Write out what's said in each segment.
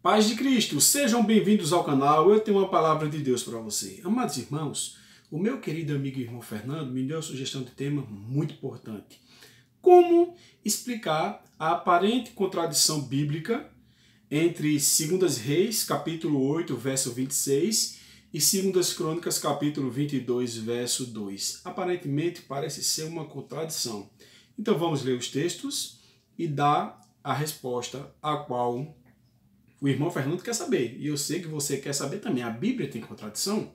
Paz de Cristo, sejam bem-vindos ao canal. Eu tenho uma palavra de Deus para você. Amados irmãos, o meu querido amigo e irmão Fernando me deu a sugestão de tema muito importante. Como explicar a aparente contradição bíblica entre 2 Reis, capítulo 8, verso 26 e 2 Crônicas, capítulo 22, verso 2. Aparentemente parece ser uma contradição. Então vamos ler os textos e dar a resposta a qual o irmão Fernando quer saber, e eu sei que você quer saber também. A Bíblia tem contradição?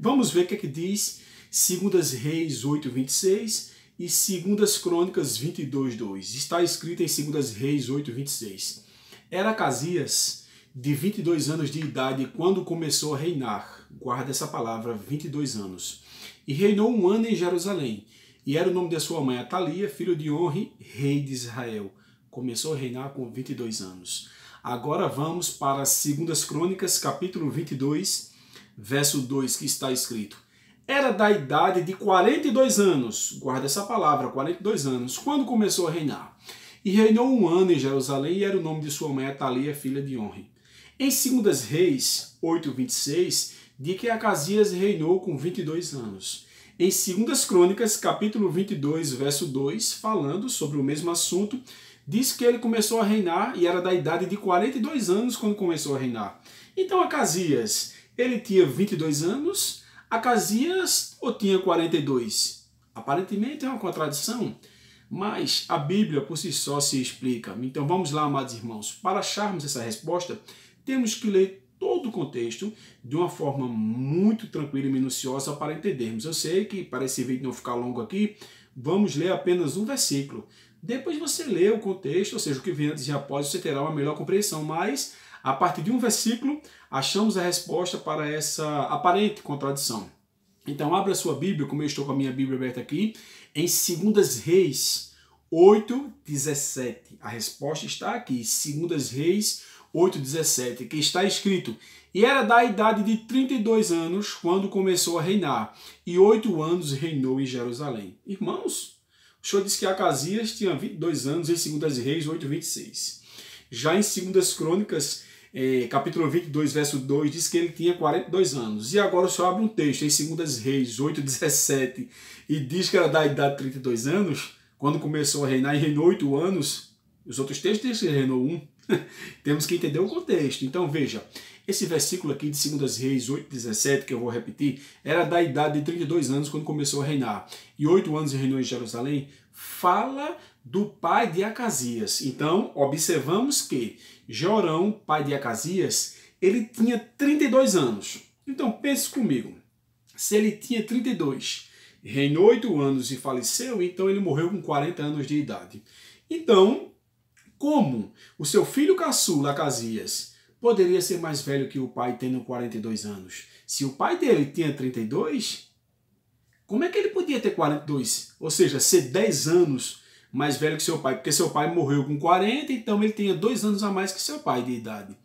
Vamos ver o que é que diz 2 Reis 8, 26 e 2 Crônicas 22, 2. Está escrito em 2 Reis 8, 26. Era Acasias de 22 anos de idade quando começou a reinar. Guarda essa palavra, 22 anos. E reinou 1 ano em Jerusalém. E era o nome da sua mãe Atalia, filho de Onri, rei de Israel. Começou a reinar com 22 anos. Agora vamos para 2 Crônicas, capítulo 22, verso 2, que está escrito: Era da idade de 42 anos, guarda essa palavra, 42 anos, quando começou a reinar. E reinou 1 ano em Jerusalém, e era o nome de sua mãe Atalia, filha de Onri. Em 2 Reis 8, 26, diz que Acasias reinou com 22 anos. Em 2 Crônicas, capítulo 22, verso 2, falando sobre o mesmo assunto, diz que ele começou a reinar e era da idade de 42 anos quando começou a reinar. Então Acasias, ele tinha 22 anos, Acasias ou tinha 42? Aparentemente é uma contradição, mas a Bíblia por si só se explica. Então vamos lá, amados irmãos. Para acharmos essa resposta, temos que ler todo o contexto de uma forma muito tranquila e minuciosa para entendermos. Eu sei que para esse vídeo não ficar longo aqui, vamos ler apenas um versículo. Depois você lê o contexto, ou seja, o que vem antes e após, você terá uma melhor compreensão. Mas, a partir de um versículo, achamos a resposta para essa aparente contradição. Então, abra sua Bíblia, como eu estou com a minha Bíblia aberta aqui, em 2 Reis 8, 17. A resposta está aqui, 2 Reis 8, 17, que está escrito: E era da idade de 32 anos quando começou a reinar, e 8 anos reinou em Jerusalém. Irmãos, o Senhor diz que Acasias tinha 22 anos em 2 Reis 8, 26. Já em 2 Crônicas, capítulo 22, verso 2, diz que ele tinha 42 anos. E agora o Senhor abre um texto em 2 Reis 8, 17 e diz que era da idade de 32 anos, quando começou a reinar e reinou 8 anos. Os outros textos dizem que ele reinou 1. Temos que entender o contexto. Então veja, esse versículo aqui de 2 Reis 8, 17, que eu vou repetir, era da idade de 32 anos quando começou a reinar, e 8 anos reinou em Jerusalém, fala do pai de Acasias. Então, observamos que Jorão, pai de Acasias, ele tinha 32 anos. Então, pense comigo, se ele tinha 32, reinou 8 anos e faleceu, então ele morreu com 40 anos de idade. Então, como o seu filho caçula, Acasias, poderia ser mais velho que o pai tendo 42 anos? Se o pai dele tinha 32, como é que ele podia ter 42? Ou seja, ser 10 anos mais velho que seu pai, porque seu pai morreu com 40, então ele tinha 2 anos a mais que seu pai de idade.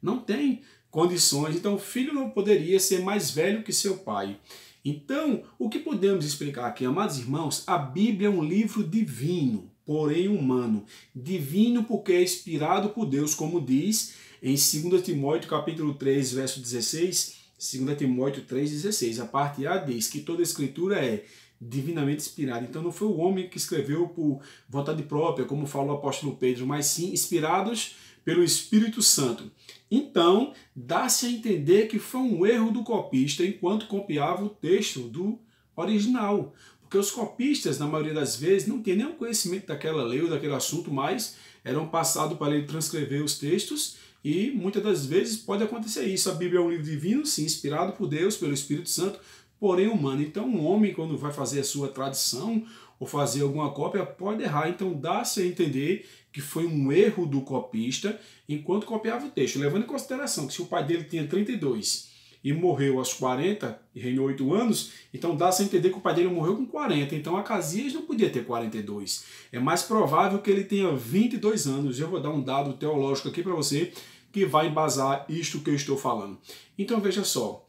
Não tem condições, então o filho não poderia ser mais velho que seu pai. Então, o que podemos explicar aqui, amados irmãos? A Bíblia é um livro divino, porém humano. Divino porque é inspirado por Deus, como diz em 2 Timóteo capítulo 3, verso 16, 2 Timóteo 3, 16. A parte A diz que toda a escritura é divinamente inspirada. Então não foi o homem que escreveu por vontade própria, como fala o apóstolo Pedro, mas sim inspirados pelo Espírito Santo. Então, dá-se a entender que foi um erro do copista enquanto copiava o texto do original. Porque os copistas, na maioria das vezes, não tinham nenhum conhecimento daquela lei ou daquele assunto, mas eram passados para ele transcrever os textos e muitas das vezes pode acontecer isso. A Bíblia é um livro divino, sim, inspirado por Deus, pelo Espírito Santo, porém humano. Então, um homem, quando vai fazer a sua tradição ou fazer alguma cópia, pode errar. Então, dá-se a entender que foi um erro do copista enquanto copiava o texto, levando em consideração que se o pai dele tinha 32 e morreu aos 40 e reinou 8 anos, então dá-se a entender que o pai dele morreu com 40. Então Acasias não podia ter 42. É mais provável que ele tenha 22 anos. Eu vou dar um dado teológico aqui para você que vai embasar isto que eu estou falando. Então veja só,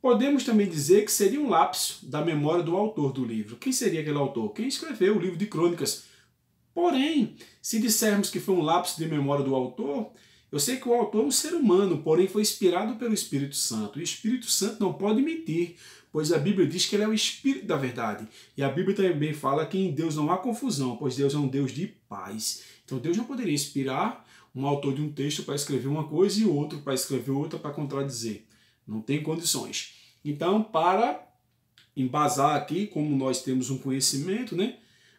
podemos também dizer que seria um lapso da memória do autor do livro. Quem seria aquele autor? Quem escreveu o livro de Crônicas. Porém, se dissermos que foi um lapso de memória do autor, Eu sei que o autor é um ser humano, porém foi inspirado pelo Espírito Santo. E o Espírito Santo não pode mentir, pois a Bíblia diz que ele é o Espírito da verdade. E a Bíblia também fala que em Deus não há confusão, pois Deus é um Deus de paz. Então Deus não poderia inspirar um autor de um texto para escrever uma coisa e outro para escrever outra para contradizer. Não tem condições. Então, para embasar aqui, como nós temos um conhecimento, né?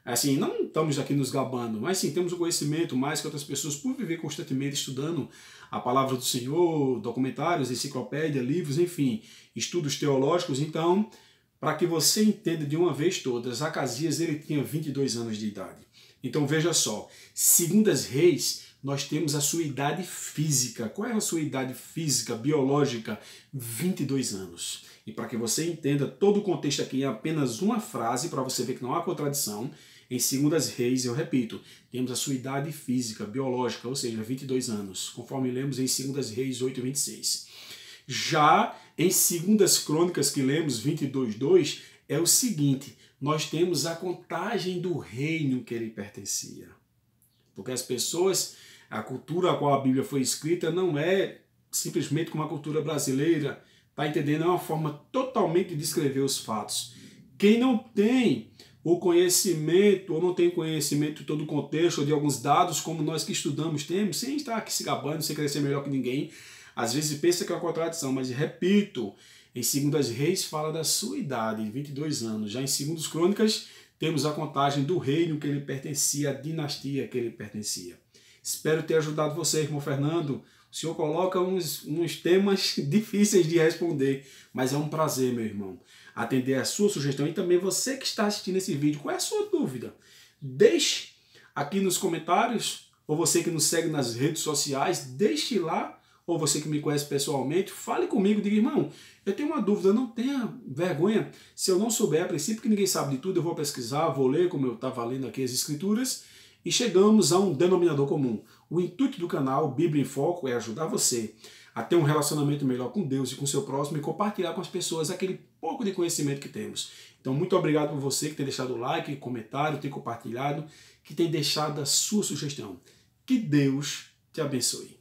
Assim, não estamos aqui nos gabando, mas sim, temos um conhecimento mais que outras pessoas por viver constantemente estudando a palavra do Senhor, documentários, enciclopédia, livros, enfim, estudos teológicos. Então, para que você entenda de uma vez todas, Acasias ele tinha 22 anos de idade. Então veja só, segundo as Reis, nós temos a sua idade física. Qual é a sua idade física, biológica? 22 anos. E para que você entenda todo o contexto aqui em apenas uma frase, para você ver que não há contradição, em 2 Reis, eu repito, temos a sua idade física, biológica, ou seja, 22 anos, conforme lemos em 2 Reis 8:26. Já em 2 Crônicas, que lemos 22:2, é o seguinte, nós temos a contagem do reino que ele pertencia. Porque as pessoas, a cultura a qual a Bíblia foi escrita não é simplesmente como a cultura brasileira, tá entendendo? É uma forma totalmente de descrever os fatos. Quem não tem o conhecimento, ou não tem conhecimento de todo o contexto, ou de alguns dados, como nós que estudamos temos, sem estar aqui se gabando, sem querer ser melhor que ninguém, às vezes pensa que é uma contradição, mas repito, em 2 Reis fala da sua idade, 22 anos. Já em 2 Crônicas, temos a contagem do reino que ele pertencia, a dinastia que ele pertencia. Espero ter ajudado você, irmão Fernando. O senhor coloca uns temas difíceis de responder, mas é um prazer, meu irmão, atender a sua sugestão. E também você que está assistindo esse vídeo, qual é a sua dúvida? Deixe aqui nos comentários, ou você que nos segue nas redes sociais, deixe lá, ou você que me conhece pessoalmente, fale comigo, diga, irmão, eu tenho uma dúvida, não tenha vergonha. Se eu não souber, a princípio que ninguém sabe de tudo, eu vou pesquisar, vou ler, como eu estava lendo aqui as escrituras, e chegamos a um denominador comum. O intuito do canal Bíblia em Foco é ajudar você a ter um relacionamento melhor com Deus e com seu próximo e compartilhar com as pessoas aquele pouco de conhecimento que temos. Então, muito obrigado por você que tem deixado o like, comentário, tem compartilhado, que tem deixado a sua sugestão. Que Deus te abençoe.